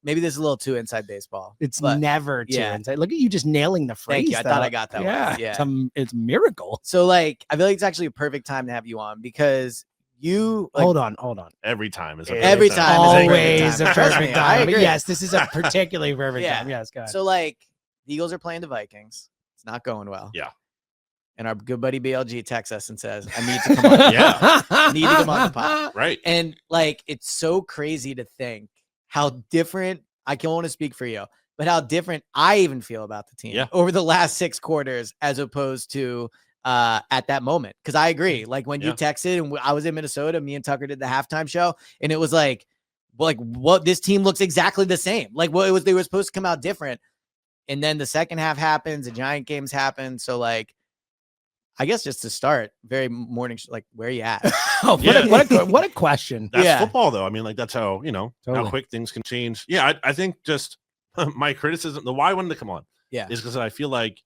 maybe this is a little too inside baseball. It's never too inside. Look at you just nailing the phrase. Thank you. I thought I got that one. Yeah. It's a miracle. So like, I feel like it's actually a perfect time to have you on because you hold on. Every time is every time always a perfect time. But yes, this is a particularly perfect time. Yes, go ahead. So like, the Eagles are playing the Vikings. It's not going well. Yeah. And our good buddy BLG texts us and says, I need to come on. I need to come on the pod. Right. And like, it's so crazy to think how different, I can't want to speak for you, but how different I even feel about the team over the last 6 quarters as opposed to at that moment. Cause I agree. Like when you texted and I was in Minnesota, me and Tucker did the halftime show and it was like what this team looks exactly the same. Like what it was, they were supposed to come out different. And then the second half happens, the Giant games happen. So like, I guess just to start, very morning, like where are you at? What a question. That's football though. I mean, like that's how, how quick things can change. Yeah. I think just my criticism, the why I wanted to come on is because I feel like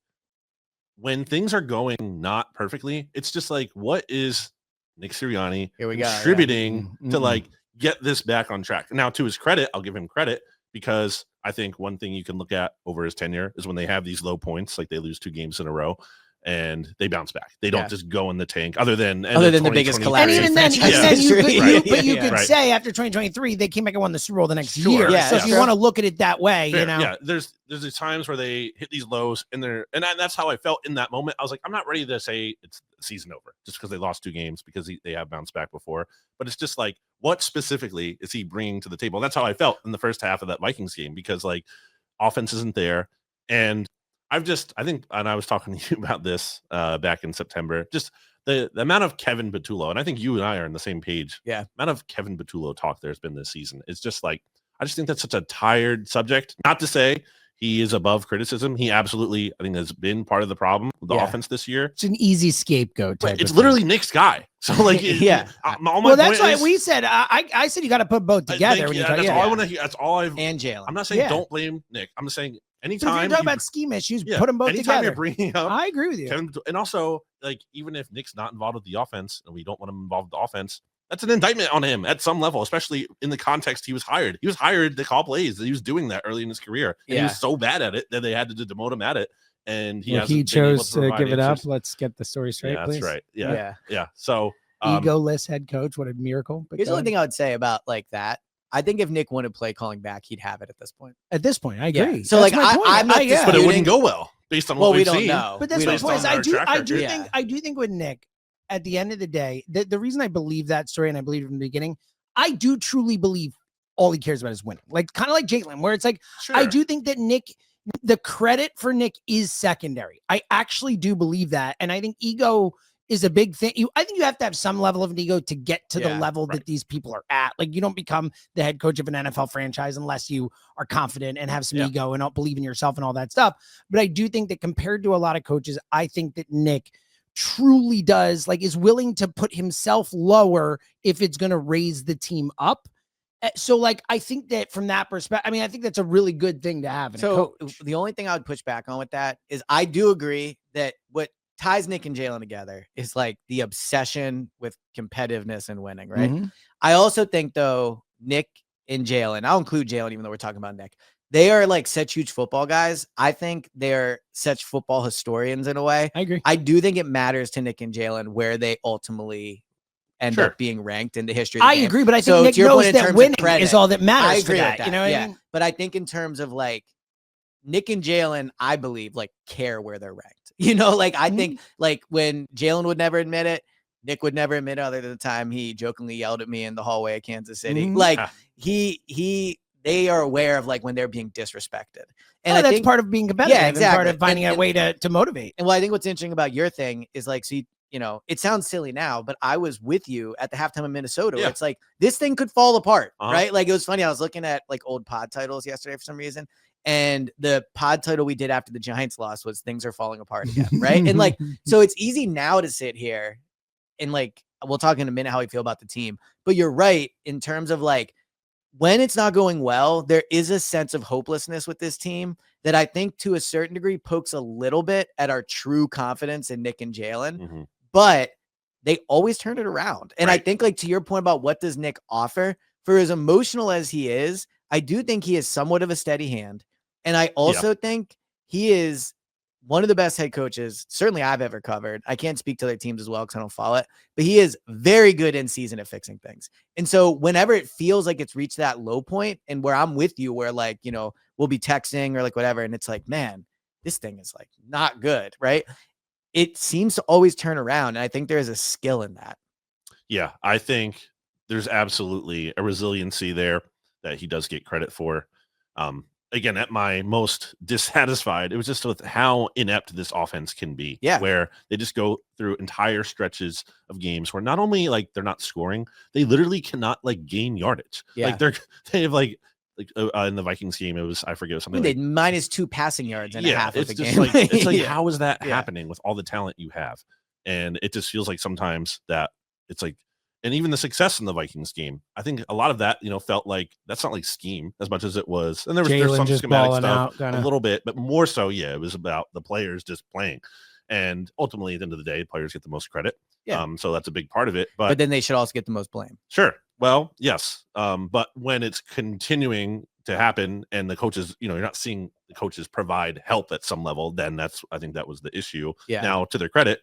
when things are going not perfectly, it's just like, what is Nick Sirianni contributing to like get this back on track? Now, to his credit, I'll give him credit because I think one thing you can look at over his tenure is when they have these low points, like they lose 2 games in a row and they bounce back. They don't just go in the tank other than the biggest collapse. And even then you could say after 2023, they came back and won the Super Bowl the next year. Yeah, so if you want to look at it that way, there's these times where they hit these lows and that's how I felt in that moment. I was like, I'm not ready to say it's the season over just because they lost 2 games because they have bounced back before. But it's just like, what specifically is he bringing to the table? And that's how I felt in the first half of that Vikings game because like offense isn't there. And I think, and I was talking to you about this back in September, just the amount of Kevin Patullo, and I think you and I are on the same page. Yeah. Amount of Kevin Patullo talk there's been this season. It's just like, I just think that's such a tired subject. Not to say he is above criticism. He absolutely, I think, has been part of the problem with the offense this year. It's an easy scapegoat. It's literally Nick's guy. So like, that's why we said, I said you got to put both together. That's all I want to hear. That's all I've. And Jalen. I'm not saying don't blame Nick. I'm just saying, anytime if you're talking about scheme issues, put them both anytime together. You're bringing up I agree with you. Kevin, and also, like, even if Nick's not involved with the offense and we don't want him involved with the offense, that's an indictment on him at some level, especially in the context he was hired. He was hired to call plays. He was doing that early in his career. And he was so bad at it that they had to demote him at it. And he chose to give it up. Let's get the story straight, please. That's right. Yeah. So egoless head coach. What a miracle. But here's the only thing I would say about like that. I think if Nick wanted play calling back, he'd have it at this point. At this point, I agree. So like, I'm not but it wouldn't go well based on what we've seen. We don't know. But that's my point. I do think with Nick, at the end of the day, the reason I believe that story and I believe it from the beginning, I do truly believe all he cares about is winning. Like kind of like Jalen, where it's like, I do think that Nick, the credit for Nick is secondary. I actually do believe that. And I think ego is a big thing. I think you have to have some level of an ego to get to the level that these people are at. Like you don't become the head coach of an NFL franchise unless you are confident and have some ego and don't believe in yourself and all that stuff. But I do think that compared to a lot of coaches, I think that Nick truly does is willing to put himself lower if it's going to raise the team up. So I think that from that perspective, I think that's a really good thing to have. So the only thing I would push back on with that is I do agree that what ties Nick and Jalen together is like the obsession with competitiveness and winning, right? Mm-hmm. I also think though, Nick and Jalen, I'll include Jalen, even though we're talking about Nick, they are like such huge football guys. I think they're such football historians in a way. I agree. I do think it matters to Nick and Jalen where they ultimately end up being ranked in the history of the game. Agree, but I think Nick knows that winning is all that matters. I agree with that. You know what I mean? But I think in terms of like Nick and Jalen, I believe care where they're ranked. I think when Jalen would never admit it, Nick would never admit it other than the time he jokingly yelled at me in the hallway at Kansas City. Mm-hmm. They are aware of when they're being disrespected. And I that's think part of being competitive. Yeah, exactly. And part of finding a way to motivate. And I think what's interesting about your thing is it sounds silly now, but I was with you at the halftime in Minnesota. Where it's this thing could fall apart, right? It was funny. I was looking at old pod titles yesterday for some reason. And the pod title we did after the Giants loss was "Things Are Falling Apart Again," right? And so it's easy now to sit here and we'll talk in a minute how we feel about the team. But you're right in terms of when it's not going well, there is a sense of hopelessness with this team that I think to a certain degree pokes a little bit at our true confidence in Nick and Jalen. Mm-hmm. But they always turn it around. And I think to your point about what does Nick offer, for as emotional as he is, I do think he is somewhat of a steady hand. And I also think he is one of the best head coaches, certainly I've ever covered. I can't speak to their teams as well because I don't follow it, but he is very good in season at fixing things. And so whenever it feels like it's reached that low point, and where I'm with you, where like, you know, we'll be texting or like whatever, and it's like, man, this thing is like not good, right? It seems to always turn around. And I think there is a skill in that. Yeah, I think there's absolutely a resiliency there that he does get credit for. Again, at my most dissatisfied, it was just with how inept this offense can be. Yeah. Where they just go through entire stretches of games where not only like they're not scoring, they literally cannot like gain yardage. Yeah. Like they have like in the Vikings game, it was, I forget, something they -2 passing yards in a half of the just game. Like, it's like, how is that happening with all the talent you have? And it just feels like sometimes that it's like, and even the success in the Vikings game, I think a lot of that, you know, felt like that's not like scheme as much as it was. And there's some schematic stuff a little bit, but more so, it was about the players just playing. And ultimately, at the end of the day, players get the most credit. Yeah. So that's a big part of it. But then they should also get the most blame. Sure. Well, yes. But when it's continuing to happen and the coaches, you know, you're not seeing the coaches provide help at some level, then I think that was the issue. Yeah. Now, to their credit,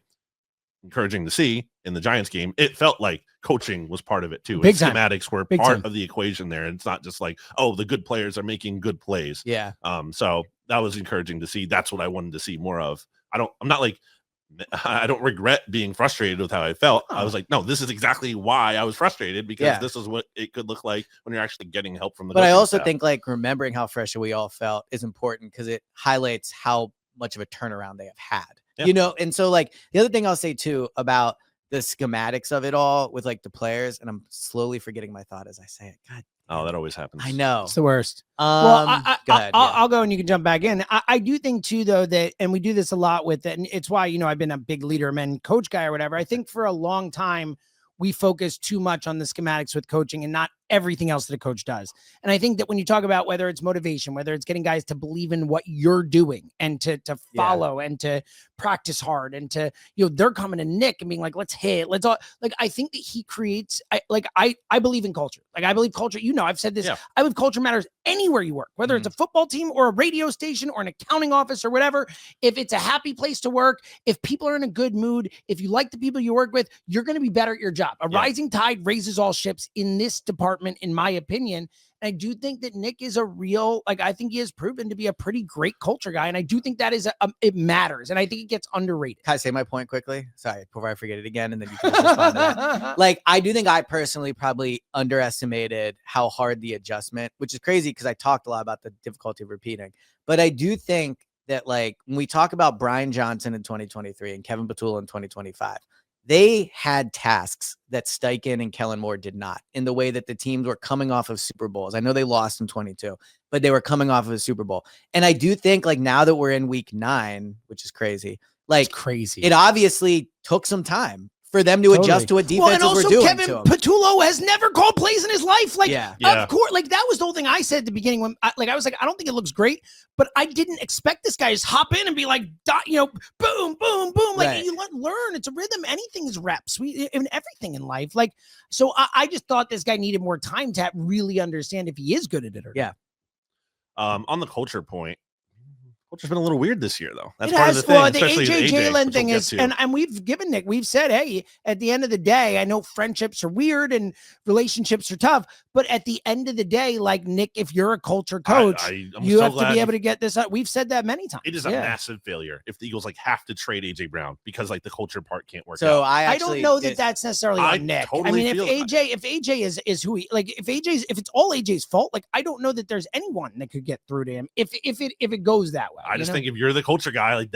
encouraging to see in the Giants game, it felt like coaching was part of it too. Big schematics were part of the equation there. And it's not just like, oh, the good players are making good plays. Yeah. So that was encouraging to see. That's what I wanted to see more of. I don't regret being frustrated with how I felt. I was like, no, this is exactly why I was frustrated, because this is what it could look like when you're actually getting help from the. But I also think like remembering how fresh we all felt is important because it highlights how much of a turnaround they have had. You know, and so like the other thing I'll say too about the schematics of it all with like the players, and I'm slowly forgetting my thought as I say it. God. Oh, that always happens. I know. It's the worst. Well, go ahead. I'll go and you can jump back in. I do think too, though, that, and we do this a lot with it, and it's why, you know, I've been a big leader men coach guy or whatever. I think for a long time, we focus too much on the schematics with coaching and not everything else that a coach does. And I think that when you talk about whether it's motivation, whether it's getting guys to believe in what you're doing and to follow and to practice hard and to, you know, they're coming to Nick and being like, let's hit, let's all, like, I think that he creates, I believe in culture. Like, I believe culture, you know, I've said this, I believe culture matters anywhere you work, whether it's a football team or a radio station or an accounting office or whatever. If it's a happy place to work, if people are in a good mood, if you like the people you work with, you're going to be better at your job. A rising tide raises all ships in this department, in my opinion. And I do think that Nick is a real, like, I think he has proven to be a pretty great culture guy. And I do think that is, it matters. And I think it gets underrated. Can I say my point quickly? Sorry, before I forget it again. And then you can respond to that. Like, I do think I personally probably underestimated how hard the adjustment, which is crazy because I talked a lot about the difficulty of repeating. But I do think that, like, when we talk about Brian Johnson in 2023 and Kevin Patula in 2025, they had tasks that Steichen and Kellen Moore did not, in the way that the teams were coming off of Super Bowls. I know they lost in 22, but they were coming off of a Super Bowl. And I do think, like, now that we're in week 9, which is crazy, like, it's crazy. It obviously took some time for them to adjust to what defenses were doing. Kevin Patullo has never called plays in his life. Like, of course, like, that was the whole thing I said at the beginning when I was like, I don't think it looks great, but I didn't expect this guy to just hop in and be like, you know, boom, boom, boom. Like, you learn. It's a rhythm. Anything is reps. In everything in life. Like, so I just thought this guy needed more time to really understand if he is good at it or not. On the culture point, culture's been a little weird this year, though. That's it part has, of the thing. well, the especially AJ Jalen thing we'll is, and we've given Nick, we've said, hey, at the end of the day, I know friendships are weird and relationships are tough, but at the end of the day, like, Nick, if you're a culture coach, you have to be able to get this out. We've said that many times. It is a massive failure if the Eagles like have to trade AJ Brown because like the culture part can't work so out. I don't know that that's necessarily on Nick. Totally, I mean, if AJ is who he, like, if it's all AJ's fault, like, I don't know that there's anyone that could get through to him if it goes that way. I just think if you're the culture guy, like,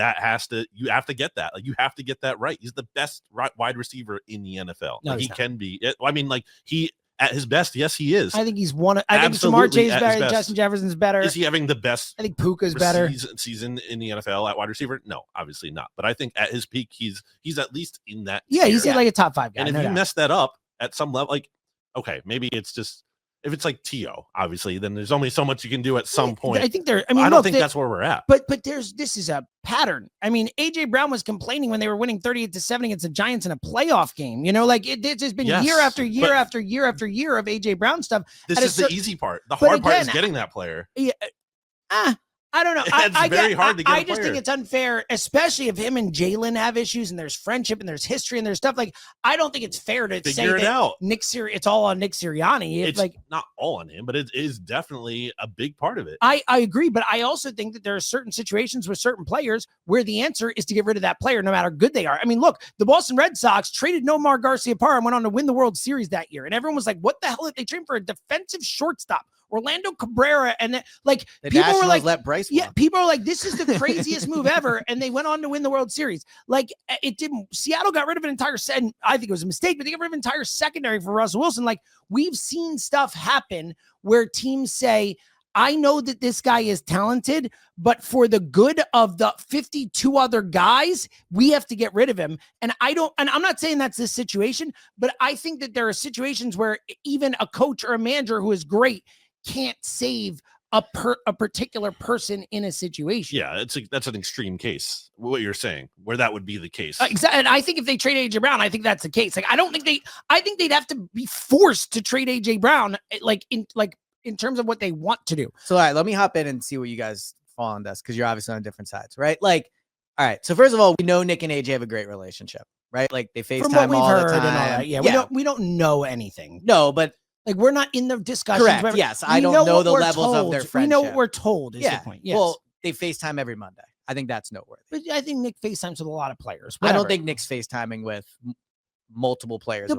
you have to get that. Like, you have to get that right. He's the best wide receiver in the NFL. No, like, he can be. I mean, like, he at his best, yes, he is. I think he's one. I think Jamar Chase is better. Justin Jefferson's better. Is he having the best? I think Puka's better season in the NFL at wide receiver. No, obviously not. But I think at his peak, he's at least in that. Yeah, he's like a top 5 guy. And if you mess that up at some level, like, okay, maybe it's just If it's like T.O., obviously, then there's only so much you can do at some point. I think I don't think that's where we're at. But this is a pattern. I mean, AJ Brown was complaining when they were winning 38-7 against the Giants in a playoff game. It's just been year after year after year after year of AJ Brown stuff. This is the easy part. The hard part is getting that player. Yeah, I don't know. It's very hard to get. I just think it's unfair, especially if him and Jalen have issues and there's friendship and there's history and there's stuff. Like, I don't think it's fair to say that it's all on Nick Sirianni. It's like not all on him, but it is definitely a big part of it. I agree, but I also think that there are certain situations with certain players where the answer is to get rid of that player, no matter how good they are. I mean, look, the Boston Red Sox traded Nomar Garciaparra and went on to win the World Series that year, and everyone was like, "What the hell did they trade for a defensive shortstop?" Orlando Cabrera, and then the people Nationals were like, let Bryce yeah, people are like, this is the craziest move ever. And they went on to win the World Series. Like, it didn't, Seattle got rid of an entire set. And I think it was a mistake, but they got rid of an entire secondary for Russell Wilson. Like, we've seen stuff happen where teams say, I know that this guy is talented, but for the good of the 52 other guys, we have to get rid of him. And I'm not saying that's this situation, but I think that there are situations where even a coach or a manager who is great can't save a particular person in a situation. Yeah, that's an extreme case. What you're saying, where that would be the case. Exactly. And I think if they trade AJ Brown, I think that's the case. Like, I think they'd have to be forced to trade AJ Brown, in terms of what they want to do. So, all right, let me hop in and see what you guys fall on this, because you're obviously on different sides, right? Like, all right. So first of all, we know Nick and AJ have a great relationship, right? Like, they FaceTime all the time. And all that. Yeah, we don't know anything. No, but like, we're not in the discussions. Correct. Yes, I don't know the levels of their friendship. We know what we're told is the point. Yes. Well, they FaceTime every Monday. I think that's noteworthy. But I think Nick FaceTimes with a lot of players. Whatever. I don't think Nick's FaceTiming with multiple players.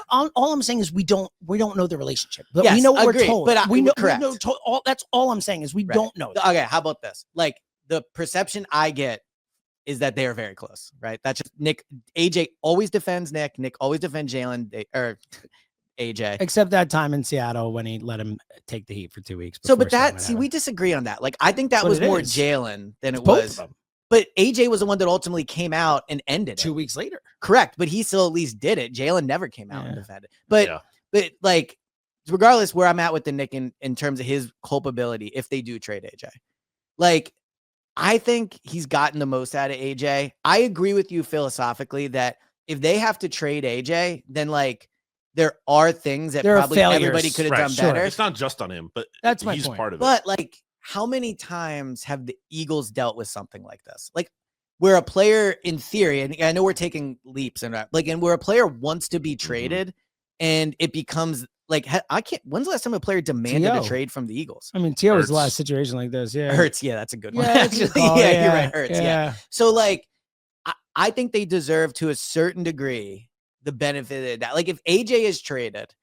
All I'm saying is we don't know the relationship. But yes, we know what we're told. But we know. Correct. That's all I'm saying is we don't know that. Okay, how about this? Like, the perception I get is that they are very close, right? That's just Nick. AJ always defends Nick. Nick always defends Jalen or AJ. Except that time in Seattle when he let him take the heat for 2 weeks. So, but we disagree on that. Like, I think that was more Jalen than it was. But AJ was the one that ultimately came out and ended it 2 weeks later. Correct. But he still at least did it. Jalen never came out and defended. But like, regardless where I'm at with the Nick in terms of his culpability, if they do trade AJ, like, I think he's gotten the most out of AJ. I agree with you philosophically that if they have to trade AJ, then like, there are things that probably everybody could have done better. It's not just on him, but that's he's part of it. But like, how many times have the Eagles dealt with something like this? Like, where a player, in theory, and I know we're taking leaps and where a player wants to be traded, and it becomes like, when's the last time a player demanded a trade from the Eagles? I mean, T.O. was the last situation like this. Yeah. Hurts. Yeah, that's a good one. Actually, you're right. Hurts. Yeah. So like, I think they deserve to a certain degree the benefit of that. Like, if AJ is traded,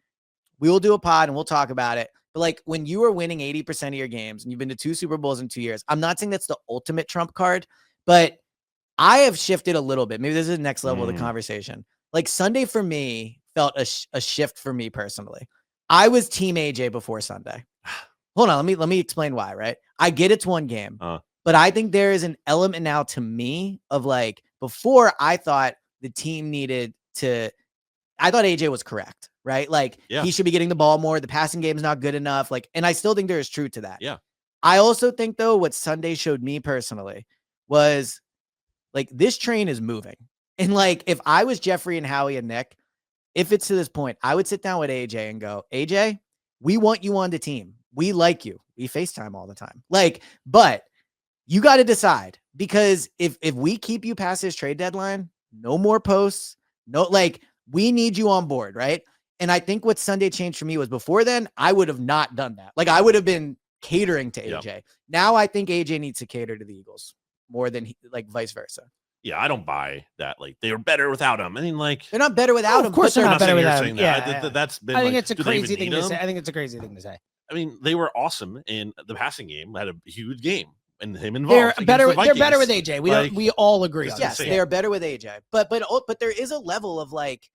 we will do a pod and we'll talk about it. But like, when you are winning 80% of your games and you've been to 2 Super Bowls in 2 years, I'm not saying that's the ultimate trump card, but I have shifted a little bit. Maybe this is the next level of the conversation. Like, Sunday for me felt a shift for me personally. I was team AJ before Sunday. Hold on. Let me explain why, right? I get it's one game, but I think there is an element now to me of like, before I thought the team needed to, I thought AJ was correct, right? Like, he should be getting the ball more. The passing game is not good enough. Like, and I still think there is truth to that. Yeah. I also think, though, what Sunday showed me personally was like, this train is moving. And like, if I was Jeffrey and Howie and Nick, if it's to this point, I would sit down with AJ and go, AJ, we want you on the team. We like you. We FaceTime all the time. Like, but you got to decide, because if we keep you past this trade deadline, no more posts. No, like, we need you on board, right? And I think what Sunday changed for me was, before then, I would have not done that. Like, I would have been catering to AJ. Yep. Now I think AJ needs to cater to the Eagles more than like vice versa. Yeah, I don't buy that. Like, they were better without him. I mean, like, they're not better without him. Of course, they're not better without him. That's been. I think it's a crazy thing to say. I think it's a crazy thing to say. I mean, they were awesome in the passing game. Had a huge game. And him involved. They're better with AJ. We all agree on yes, they are better with AJ. But there is a level of like,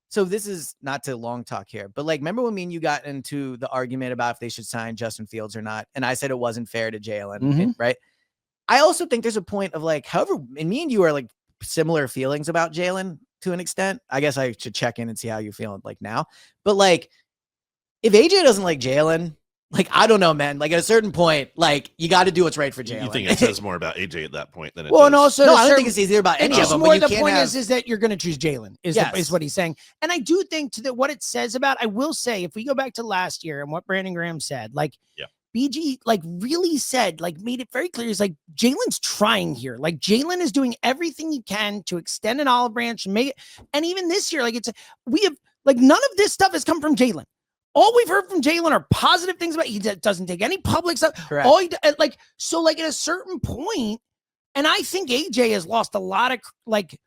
so this is not to long talk here, but like, remember when me and you got into the argument about if they should sign Justin Fields or not? And I said it wasn't fair to Jalen, right? I also think there's a point of like, however, and me and you are like similar feelings about Jalen to an extent. I guess I should check in and see how you feel like now. But like, if AJ doesn't like Jalen, like, I don't know, man. Like, at a certain point, like, you got to do what's right for Jalen. You think it says more about AJ at that point than it well, does? And also, no, I don't think it's either about any of them. More the point is that you're going to choose Jalen, yes. is what he's saying. And I do think that what it says about, I will say, if we go back to last year and what Brandon Graham said, like, BG, like, really said, like, made it very clear. He's like, Jalen's trying here. Like, Jalen is doing everything he can to extend an olive branch and make it. And even this year, like, we have, like, none of this stuff has come from Jalen. All we've heard from Jalen are positive things about. He doesn't take any public stuff. Correct. All he, like, so, like, at a certain point, and I think AJ has lost a lot of, like,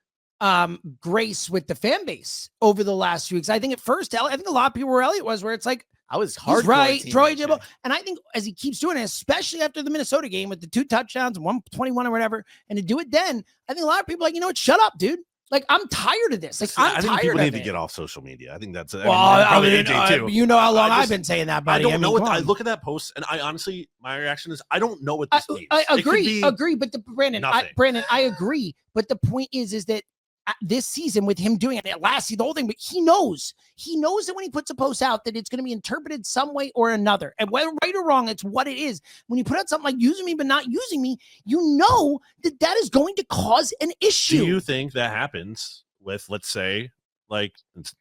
grace with the fan base over the last few weeks. I think at first, I think a lot of people where Elliot was, where it's like, I was hard. Right. Throw AJ. And I think as he keeps doing it, especially after the Minnesota game with the 2 touchdowns and 121 or whatever, and to do it then, I think a lot of people are like, you know what? Shut up, dude. Like, I'm tired of this. Like, I think people need to get off social media. I think that's well, I mean, AJ too. You know how long I've been saying that, buddy. I don't know what I look at that post, and I honestly, my reaction is I don't know what this means. I agree. But Brandon, I agree. But the point is that this season with him doing it the whole thing, but he knows that when he puts a post out that it's going to be interpreted some way or another, and whether right or wrong, it's what it is. When you put out something like using me but not using me, you know that is going to cause an issue. Do you think that happens with, let's say, like, it's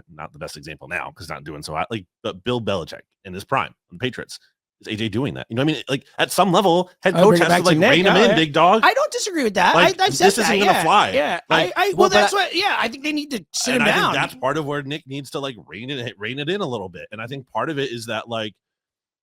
not the best example now because not doing so hot, like, but Bill Belichick in his prime on the Patriots? Is AJ doing that? You know what I mean? Like, at some level, head coach has to, like, rein him in, big dog. I don't disagree with that. Like, I've said this isn't going to fly. Yeah. Like, I think they need to sit him down. I think that's part of where Nick needs to, like, rein it in a little bit. And I think part of it is that, like,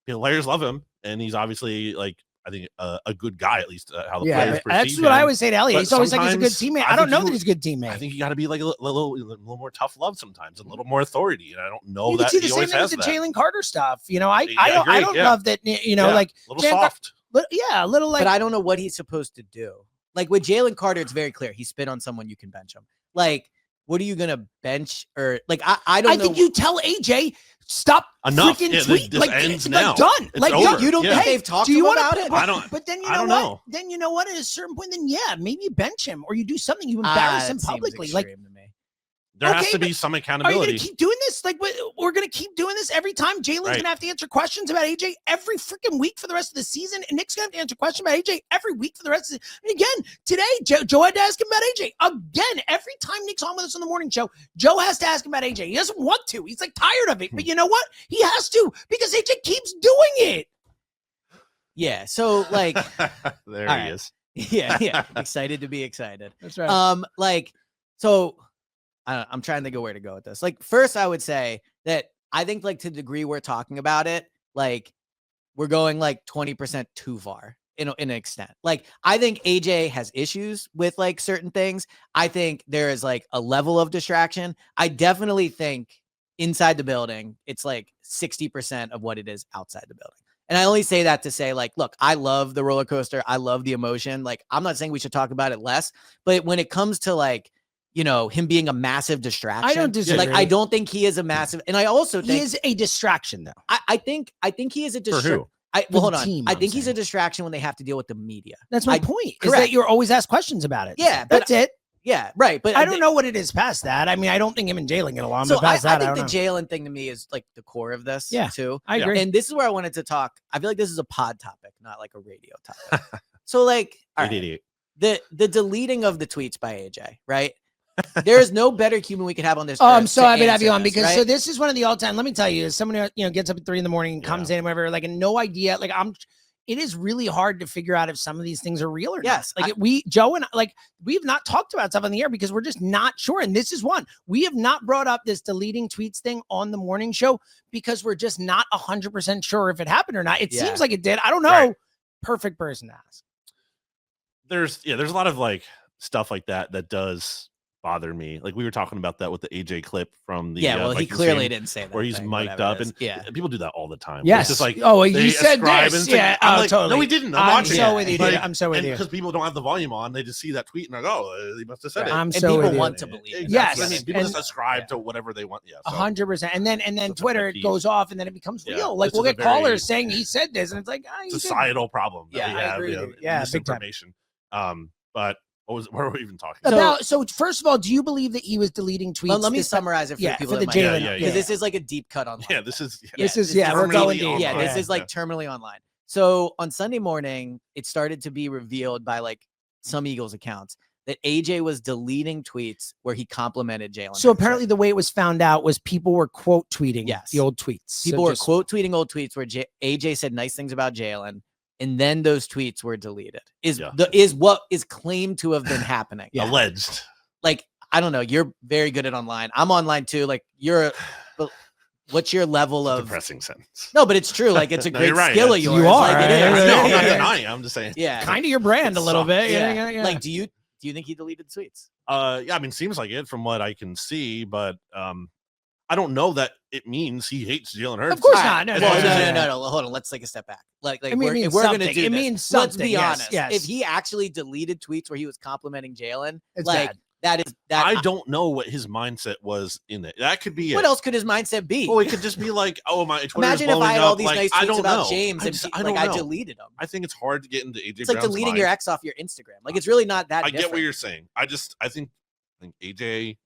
the players love him, and he's obviously, like, I think a good guy, at least how the players perceive that's him. what I always say to Elliot. He's always like, he's a good teammate. I don't know that he's a good teammate. I think you got to be like a little more tough love sometimes, a little more authority. And I don't know that he always has that. You can see the same thing with the Jalen Carter stuff. You know, I don't love that. You know, like a little soft. A little like. But I don't know what he's supposed to do. Like with Jalen Carter, it's very clear. He spit on someone, you can bench him. Like, what are you gonna bench or like? I don't know. I think you tell AJ stop. Enough. Freaking tweet. This like ends it's now. Like done. It's like over. You don't think they've talked about it? I don't. But then you know what? Then you know what? At a certain point, then maybe you bench him or you do something. You embarrass him publicly. Like. There has to be some accountability. Are you going to keep doing this? Like, we're going to keep doing this every time? Jalen's going to have to answer questions about AJ every freaking week for the rest of the season, and Nick's going to have to answer questions about AJ every week for the rest of the season. And again, today, Joe had to ask him about AJ. Again, every time Nick's on with us on the morning show, Joe has to ask him about AJ. He doesn't want to. He's, like, tired of it. But you know what? He has to because AJ keeps doing it. Yeah, so, like. There he is. Yeah. Excited to be excited. That's right. Like, so. I'm trying to think of where to go with this. Like, first, I would say that I think, like, to the degree we're talking about it, like, we're going like 20% too far in an extent. Like, I think AJ has issues with like certain things. I think there is like a level of distraction. I definitely think inside the building, it's like 60% of what it is outside the building. And I only say that to say, like, look, I love the roller coaster. I love the emotion. Like, I'm not saying we should talk about it less, but when it comes to like, you know, him being a massive distraction. I don't disagree. Like, I don't think he is a massive, and I also think he is a distraction, though. I think he is a distraction. Hold on. I think he's a distraction when they have to deal with the media. That's my point. Is that you're always asked questions about it. Yeah, that's it. Yeah, right. But I don't know what it is past that. I mean, I don't think him and Jalen get along. So but past I that, think the Jalen thing to me is like the core of this. Yeah, too. I agree. And this is where I wanted to talk. I feel like this is a pod topic, not like a radio topic. So like, all right, the deleting of the tweets by AJ, right? There is no better human we could have on this. I'm so happy to have you on because right? So this is one of the all-time. Let me tell you, as someone who gets up at 3 a.m. and comes in, whatever, like, and no idea. Like, it is really hard to figure out if some of these things are real or not. Like, Joe and like, we've not talked about stuff on the air because we're just not sure. And this is one. We have not brought up this deleting tweets thing on the morning show because we're just not 100% sure if it happened or not. It seems like it did. I don't know. Right. Perfect person to ask. There's a lot of like stuff like that does bother me. Like we were talking about that with the AJ clip from the well, he clearly didn't say that where he's mic'd up and people do that all the time. Yes. It's just like, oh, you said this. Yeah. I'm like, totally. No, he didn't. I'm watching. So with you. I'm so with you. Because people don't have the volume on, they just see that tweet and like, oh, he must have said it. And people want to believe it. Yes. I mean, people just ascribe to whatever they want. Yeah. 100%. And then Twitter goes off and then it becomes real. Like we'll get callers saying he said this and it's like societal problem. Yeah, I agree. Yeah, misinformation. But What are we even talking about? So first of all, do you believe that he was deleting tweets? Well, let me summarize it for people for the Jalen, because this is like a deep cut online. Yeah, this is we're going deep. Yeah, this is like terminally online. So on Sunday morning, it started to be revealed by like some Eagles accounts that AJ was deleting tweets where he complimented Jalen. So apparently the way it was found out was people were quote tweeting the old tweets. People were quote tweeting old tweets where AJ said nice things about Jalen. And then those tweets were deleted. Is what is claimed to have been happening. Alleged. Like, I don't know. You're very good at online. I'm online too. Like, what's your level of depressing sentence? No, but it's true. Like, it's a great skill of yours. You are. Like, it is. No, I'm not denying. I'm just saying. Yeah. Kind of your brand a little bit. Yeah. Like, do you think he deleted tweets? Yeah, I mean, seems like it from what I can see, but I don't know that it means he hates Jalen Hurts. Of course not. No. Hold on. Let's take a step back. Like if we're going to do it means something. Let's be honest. Yes. If he actually deleted tweets where he was complimenting Jalen, like bad. That I don't know what his mindset was in it. That could be What else could his mindset be? Well, it could just be like, oh my. Imagine if I had all these nice tweets about know. James I deleted them. I think it's hard to get into AJ. It's like Brown's deleting mind. your ex off your Instagram. Like it's really not that. I get what you're saying. I think AJ's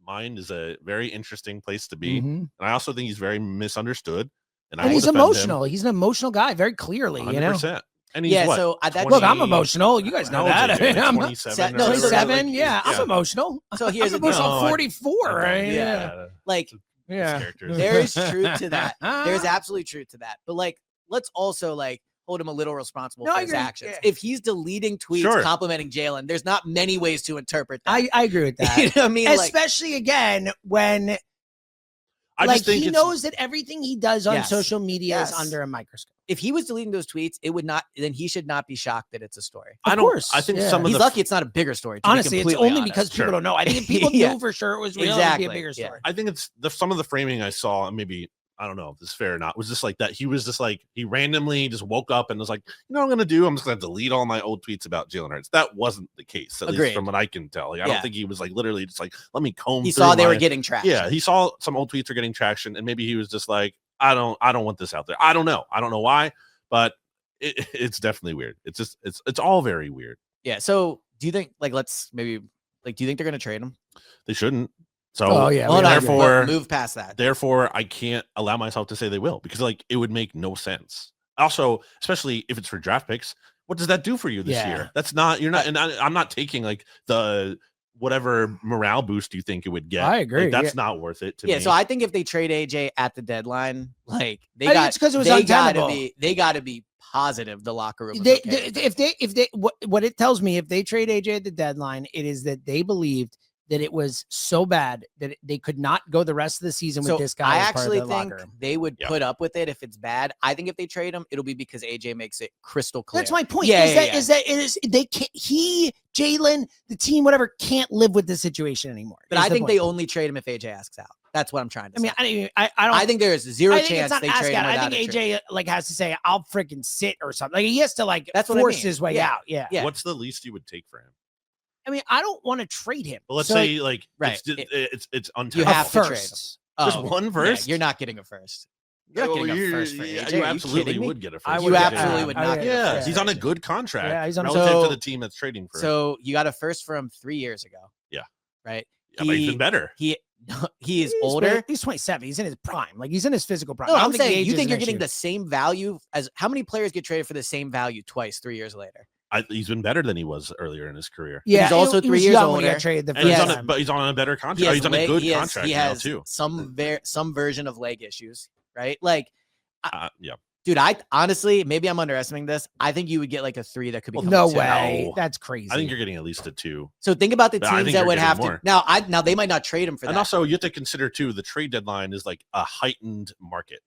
mind is a very interesting place to be, and I also think he's very misunderstood. And he's emotional. He's an emotional guy, very clearly. 100%. You know. And he's so look, I'm emotional. You guys know that. I'm 27. No, 27. Yeah, I'm emotional. So here's I'm 44. Right? Yeah. Like, there is truth to that. There's absolute truth to that. But like, let's also like hold him a little responsible for his actions. If he's deleting tweets complimenting Jalen, there's not many ways to interpret that. I agree with that. You know what I mean? Especially again when he knows that everything he does on social media is under a microscope. If he was deleting those tweets, then he should not be shocked that it's a story. Of course. I think he's lucky it's not a bigger story. Honestly, it's only because people don't know. I think if people knew for sure it was real, it would be a bigger story. I think it's some of the framing I saw, maybe I don't know if this is fair or not, was just like that. He was just like, he randomly just woke up and was like, you know what I'm going to do? I'm just going to delete all my old tweets about Jalen Hurts. That wasn't the case, at least from what I can tell. Like, I don't think he was like literally just like, let me comb through. He saw they were getting traction. Yeah, he saw some old tweets are getting traction, and maybe he was just like, I don't want this out there. I don't know why, but it's definitely weird. It's just, it's all very weird. Yeah. So do you think, like, do you think they're going to trade him? They shouldn't. So therefore, move past that. Therefore, I can't allow myself to say they will, because like it would make no sense. Also, especially if it's for draft picks, what does that do for you this year? That's not, you're not, and I'm not taking like the whatever morale boost you think it would get. I agree. Like, that's not worth it to me. So I think if they trade AJ at the deadline, like they got to be positive. The locker room. What it tells me, if they trade AJ at the deadline, it is that they believed that it was so bad that they could not go the rest of the season with this guy. I actually think they would put up with it if it's bad. I think if they trade him, it'll be because AJ makes it crystal clear. That's my point. They can't, Jalen, the team, whatever, can't live with this situation anymore. But I think they only trade him if AJ asks out. That's what I'm trying to say. I think there is zero chance they trade him. I think AJ like has to say, I'll freaking sit or something. Like he has to like force his way out. Yeah. What's the least you would take for him? I mean, I don't want to trade him. But let's say like it's untenable. You have to trade him. Just one first. You're not getting a first. You're not getting a first for AJ. You absolutely would get a first. You absolutely would not. Yeah, he's on a good contract. Yeah, he's on relative to the team that's trading for him. So you got a first for him 3 years ago. Yeah. Right. Yeah, but he's been better. He is older. He's 27. He's in his prime. Like he's in his physical prime. No, I'm saying you think you're getting the same value as how many players get traded for the same value twice 3 years later? He's been better than he was earlier in his career. Yeah, he's also 3 years older. But he's on a better contract. He's on a good contract now too. Some version of leg issues, right? Like, yeah. Dude, I honestly, maybe I'm underestimating this. I think you would get like a 3 that could be. No way. No. That's crazy. I think you're getting at least a 2. So think about the teams that would have to. Now they might not trade him for that. And also, you have to consider too, the trade deadline is like a heightened market.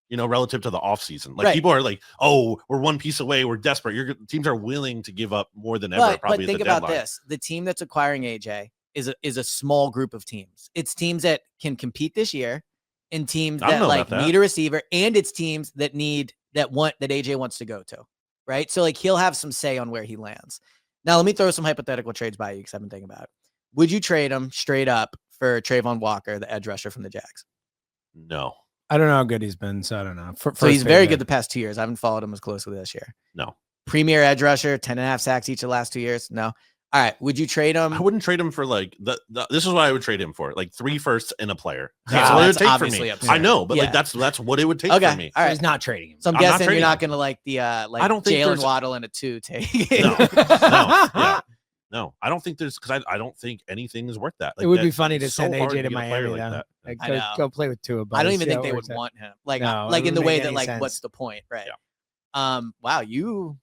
You know, relative to the offseason. Like people are like, oh, we're one piece away. We're desperate. Teams are willing to give up more than ever. Probably but think about this. The team that's acquiring AJ is a small group of teams. It's teams that can compete this year and teams that need a receiver, and it's teams that that AJ wants to go to. Right. So like he'll have some say on where he lands. Now, let me throw some hypothetical trades by you because I've been thinking about it. Would you trade him straight up for Trayvon Walker, the edge rusher from the Jags? No. I don't know how good he's been, so I don't know. So he's very good the past 2 years. I haven't followed him as closely this year. No. Premier edge rusher, 10.5 sacks each of the last 2 years. No. All right. Would you trade him? I wouldn't trade him for like this is what I would trade him for, like 3 firsts and a player. That's what it would take for me. Absurd. I know, but like that's what it would take for me. All right. So he's not trading him. So I'm guessing you're not going to like the like I don't think Jalen Waddle and a 2 take. No, I don't think there's because I don't think anything is worth that. Like, it would be funny to send AJ to Miami like though. that. Go play with Tua. I don't even think they would want him. Like in the way that like sense. what's the point, right? Yeah. Wow, you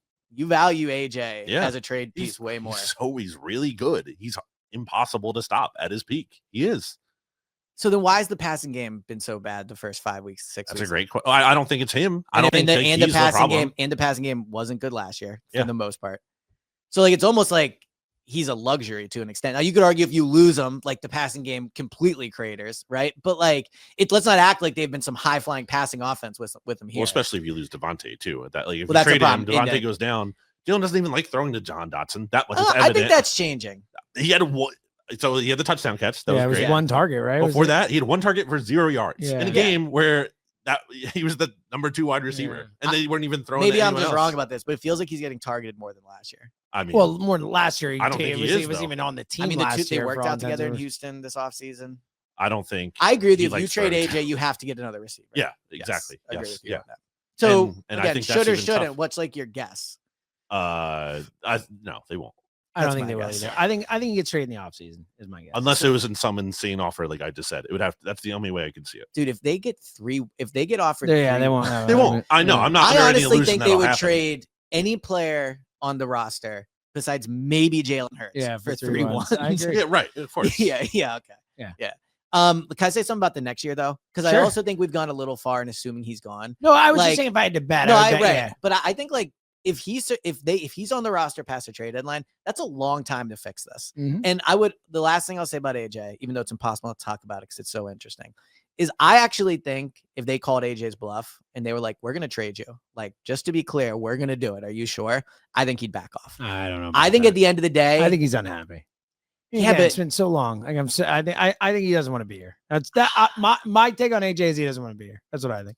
value AJ as a trade piece way more. He's really good. He's impossible to stop at his peak. He is. So then why has the passing game been so bad the first 5 weeks, 6 weeks? That's a great question. I don't think it's him. I don't think he's the problem. The passing game wasn't good last year for the most part. So like it's almost like he's a luxury to an extent. Now you could argue if you lose him, like the passing game completely craters, right? But like let's not act like they've been some high flying passing offense with him here. Well, especially if you lose Devontae too. That like if you that's trade him, Devontae goes down. Jalen doesn't even like throwing to John Dotson. That was evident. I think that's changing. He had the touchdown catch. That was it was great. 1 target, right? Before that, he had 1 target for 0 yards in a game where he was the number 2 wide receiver, and they weren't even throwing. Maybe I'm just wrong about this, but it feels like he's getting targeted more than last year. I mean, well, more than last year. I don't think he was even on the team. I mean, last year they worked out together in Houston this offseason. I don't think. I agree with you. If you trade AJ, you have to get another receiver. Yeah, exactly. Yes, I agree with you on that. So and again, I think should or shouldn't? Tough. What's like your guess? No, they won't. I don't think they will either. I think he gets traded in the offseason, is my guess. Unless it was in some insane offer, like I just said. It would have that's the only way I can see it. Dude, if they get offered they won't. They won't. I know. I'm not. I honestly think they would trade any player on the roster besides maybe Jalen Hurts for 3-1. I agree. Yeah, right. Of course. Yeah, okay. Yeah. Can I say something about the next year though? Because I also think we've gone a little far in assuming he's gone. No, I was just saying if I had to bet. But I think like if he's on the roster past the trade deadline, that's a long time to fix this. Mm-hmm. And the last thing I'll say about AJ, even though it's impossible to talk about it because it's so interesting, is I actually think if they called AJ's bluff and they were like, we're going to trade you, like, just to be clear, we're going to do it. Are you sure? I think he'd back off. I don't know. I think at the end of the day, I think he's unhappy. Yeah, but it's been so long. Like I think he doesn't want to be here. That's that. My take on AJ is he doesn't want to be here. That's what I think.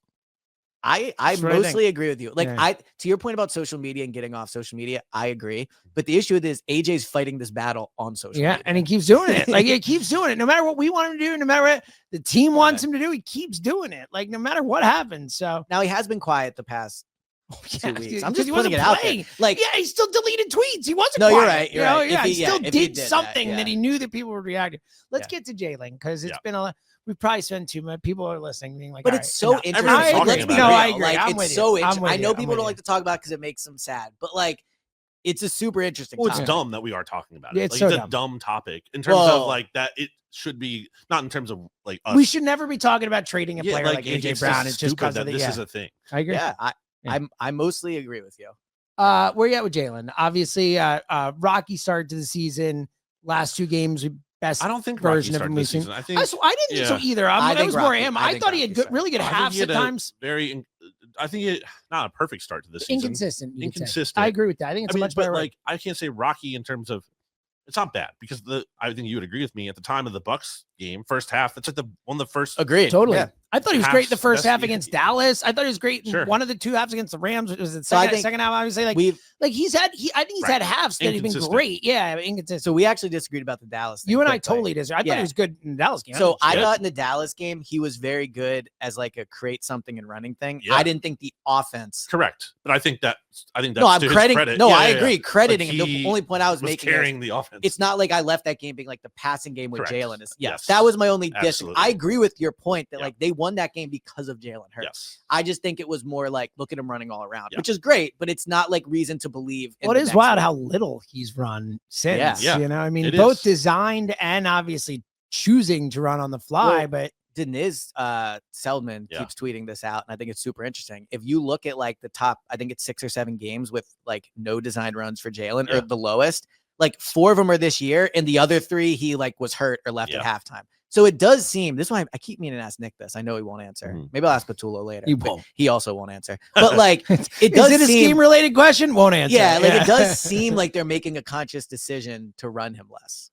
I mostly agree with you. Like to your point about social media and getting off social media, I agree. But the issue with this, AJ's fighting this battle on social media. And he keeps doing it. Like he keeps doing it. No matter what we want him to do, no matter what the team wants him to do, he keeps doing it. Like no matter what happens. So now he has been quiet the past 2 weeks. I'm just putting it out there. Like he still deleted tweets. He wasn't quiet. You're right. You're right. He still did something that he knew that people would react to. Let's get to Jalen because it's been we probably spent too much. People are listening, being like, but it's so interesting. Let's be real. I agree. Like, it's so interesting. I know people don't like to talk about it because it makes them sad, but like, it's a super interesting. Well, it's dumb that we are talking about it. It's like, so it's a dumb topic in terms of like that. It should be not in terms of like us. We should never be talking about trading a player like AJ Brown. It's just because of this is a thing. I agree. Yeah, I mostly agree with you. Where you at with Jalen? Obviously, rocky start to the season. Last 2 games, best I don't think version of him we've seen. I didn't think so either. I was more him. I thought he had really good halves at times. I think it not a perfect start to the season. Inconsistent. I agree with that. I think it's much better. Like I can't say rocky in terms of it's not bad because I think you would agree with me at the time of the Bucks game, first half. It's like one of the first. Agreed. Totally. Yeah. I thought he was great the first half against Dallas. I thought he was great in one of the 2 halves against the Rams. Was it second half? I would say I think he's had halves that have been great. Yeah, inconsistent. So we actually disagreed about the Dallas thing. You and I totally disagree. I thought he was good in the Dallas game. So I thought in the Dallas game he was very good as like a create something and running thing. Yeah. I didn't think the offense. Correct, but I think that's no. I'm crediting. Credit. No, I agree. Crediting him. The only point I was making carrying the offense. It's not like I left that game being like the passing game with Jalen. Yes, that was my only diss. I agree with your point that like they won that game because of Jalen Hurts. Yes. I just think it was more like look at him running all around, which is great, but it's not like reason to believe. Well, it is wild how little he's run since. Yeah. You know, I mean, both designed and obviously choosing to run on the fly, but Deniz Seldman keeps tweeting this out, and I think it's super interesting. If you look at like the top, I think it's 6 or 7 games with like no designed runs for Jalen or the lowest, like 4 of them are this year, and the other 3 he like was hurt or left at halftime. So it does seem, this is why I keep meaning to ask Nick this. I know he won't answer. Maybe I'll ask Patullo later. He won't. He also won't answer. But like, it does Is it a scheme-related question? Won't answer. Yeah, like it does seem like they're making a conscious decision to run him less.